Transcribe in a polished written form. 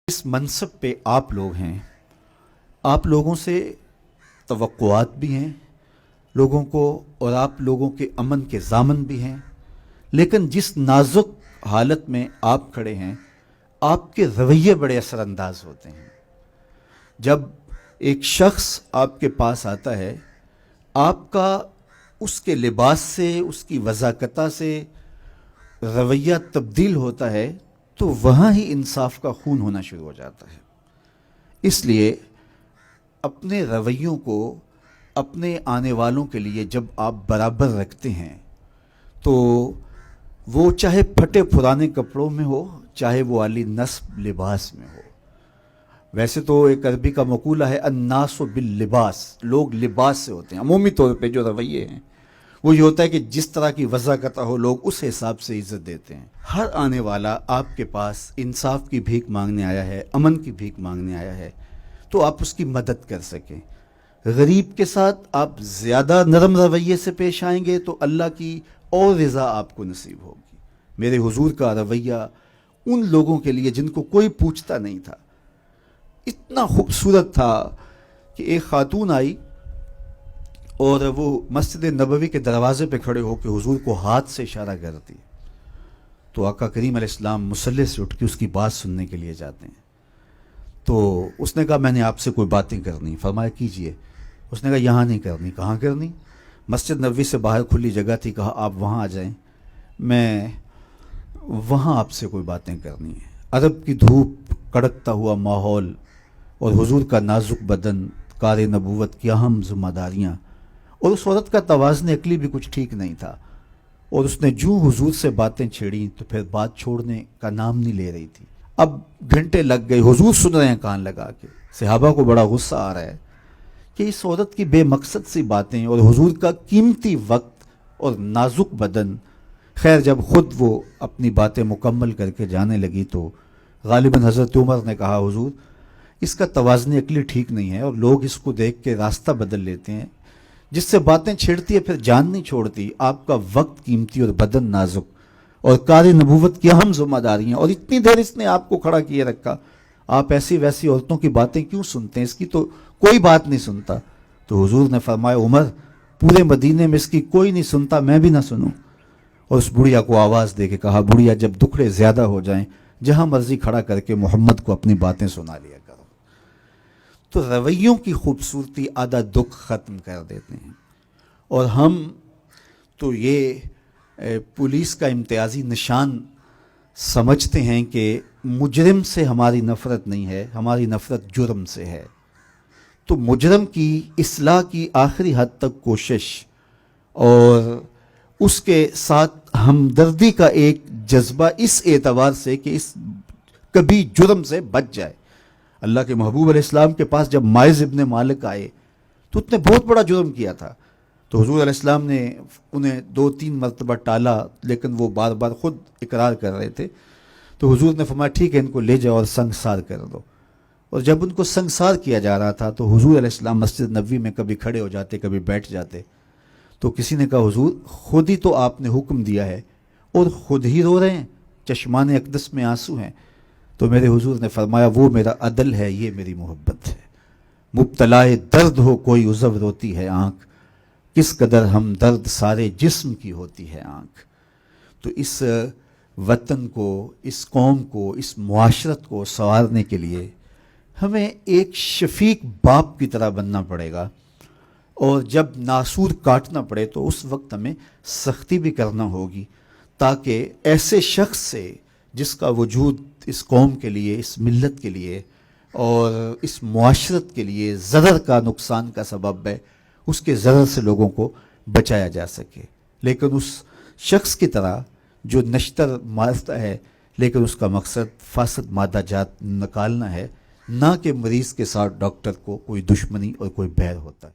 اس منصب پہ آپ لوگ ہیں، آپ لوگوں سے توقعات بھی ہیں لوگوں کو، اور آپ لوگوں کے امن کے ضامن بھی ہیں، لیکن جس نازک حالت میں آپ کھڑے ہیں آپ کے رویے بڑے اثر انداز ہوتے ہیں۔ جب ایک شخص آپ کے پاس آتا ہے، آپ کا اس کے لباس سے، اس کی وضاقتہ سے رویہ تبدیل ہوتا ہے تو وہاں ہی انصاف کا خون ہونا شروع ہو جاتا ہے۔ اس لیے اپنے رویوں کو اپنے آنے والوں کے لیے جب آپ برابر رکھتے ہیں تو وہ چاہے پھٹے پرانے کپڑوں میں ہو، چاہے وہ عالی نصب لباس میں ہو۔ ویسے تو ایک عربی کا مقولہ ہے الناس باللباس، لوگ لباس سے ہوتے ہیں۔ عمومی طور پہ جو رویے ہیں وہ یہ ہوتا ہے کہ جس طرح کی وضاقتہ ہو لوگ اس حساب سے عزت دیتے ہیں۔ ہر آنے والا آپ کے پاس انصاف کی بھیک مانگنے آیا ہے، امن کی بھیک مانگنے آیا ہے، تو آپ اس کی مدد کر سکیں۔ غریب کے ساتھ آپ زیادہ نرم رویے سے پیش آئیں گے تو اللہ کی اور رضا آپ کو نصیب ہوگی۔ میرے حضور کا رویہ ان لوگوں کے لیے جن کو کوئی پوچھتا نہیں تھا اتنا خوبصورت تھا کہ ایک خاتون آئی اور وہ مسجد نبوی کے دروازے پہ کھڑے ہو کے حضور کو ہاتھ سے اشارہ کرتی، تو آقا کریم علیہ السلام مصلی سے اٹھ کے اس کی بات سننے کے لیے جاتے ہیں۔ تو اس نے کہا میں نے آپ سے کوئی باتیں کرنی، فرمایا کیجئے۔ اس نے کہا یہاں نہیں کرنی۔ کہاں کرنی؟ مسجد نبوی سے باہر کھلی جگہ تھی، کہا آپ وہاں آ جائیں، میں وہاں آپ سے کوئی باتیں کرنی ہیں۔ عرب کی دھوپ، کڑکتا ہوا ماحول اور حضور کا نازک بدن، کار نبوت کی اہم ذمہ داریاں، اور اس عورت کا توازن عقلی بھی کچھ ٹھیک نہیں تھا، اور اس نے جو حضور سے باتیں چھیڑیں تو پھر بات چھوڑنے کا نام نہیں لے رہی تھی۔ اب گھنٹے لگ گئے، حضور سن رہے ہیں کان لگا کے، صحابہ کو بڑا غصہ آ رہا ہے کہ اس عورت کی بے مقصد سی باتیں اور حضور کا قیمتی وقت اور نازک بدن۔ خیر جب خود وہ اپنی باتیں مکمل کر کے جانے لگی تو غالباً حضرت عمر نے کہا حضور اس کا توازن عقلی ٹھیک نہیں ہے، اور لوگ اس کو دیکھ کے راستہ بدل لیتے ہیں، جس سے باتیں چھیڑتی ہے پھر جان نہیں چھوڑتی۔ آپ کا وقت قیمتی اور بدن نازک اور کار نبوت کی اہم ذمہ داریاں، اور اتنی دیر اس نے آپ کو کھڑا کیے رکھا، آپ ایسی ویسی عورتوں کی باتیں کیوں سنتے ہیں؟ اس کی تو کوئی بات نہیں سنتا۔ تو حضور نے فرمایا عمر پورے مدینے میں اس کی کوئی نہیں سنتا، میں بھی نہ سنوں۔ اور اس بڑھیا کو آواز دے کے کہا بڑھیا جب دکھڑے زیادہ ہو جائیں جہاں مرضی کھڑا کر کے محمد کو اپنی باتیں سنا لیا کرو۔ تو رویوں کی خوبصورتی آدھا دکھ ختم کر دیتے ہیں۔ اور ہم تو یہ پولیس کا امتیازی نشان سمجھتے ہیں کہ مجرم سے ہماری نفرت نہیں ہے، ہماری نفرت جرم سے ہے۔ تو مجرم کی اصلاح کی آخری حد تک کوشش اور اس کے ساتھ ہمدردی کا ایک جذبہ اس اعتبار سے کہ اس کبھی جرم سے بچ جائے۔ اللہ کے محبوب علیہ السلام کے پاس جب مائز ابن مالک آئے تو اس نے بہت بڑا جرم کیا تھا، تو حضور علیہ السلام نے انہیں 2-3 مرتبہ ٹالا، لیکن وہ بار بار خود اقرار کر رہے تھے۔ تو حضور نے فرمایا ٹھیک ہے ان کو لے جاؤ اور سنگسار کر دو۔ اور جب ان کو سنگسار کیا جا رہا تھا تو حضور علیہ السلام مسجد نبوی میں کبھی کھڑے ہو جاتے کبھی بیٹھ جاتے۔ تو کسی نے کہا حضور خود ہی تو آپ نے حکم دیا ہے اور خود ہی رو رہے ہیں، چشمان اقدس میں آنسو ہیں۔ تو میرے حضور نے فرمایا وہ میرا عدل ہے، یہ میری محبت ہے۔ مبتلائے درد ہو کوئی عذر روتی ہے آنکھ، کس قدر ہم درد سارے جسم کی ہوتی ہے آنکھ۔ تو اس وطن کو، اس قوم کو، اس معاشرت کو سنوارنے کے لیے ہمیں ایک شفیق باپ کی طرح بننا پڑے گا، اور جب ناسور کاٹنا پڑے تو اس وقت ہمیں سختی بھی کرنا ہوگی، تاکہ ایسے شخص سے جس کا وجود اس قوم کے لیے، اس ملت کے لیے اور اس معاشرت کے لیے ضرر کا، نقصان کا سبب ہے، اس کے ضرر سے لوگوں کو بچایا جا سکے۔ لیکن اس شخص کی طرح جو نشتر مارتا ہے لیکن اس کا مقصد فاسد مادہ جات نکالنا ہے، نہ کہ مریض کے ساتھ ڈاکٹر کو کوئی دشمنی اور کوئی بیر ہوتا ہے۔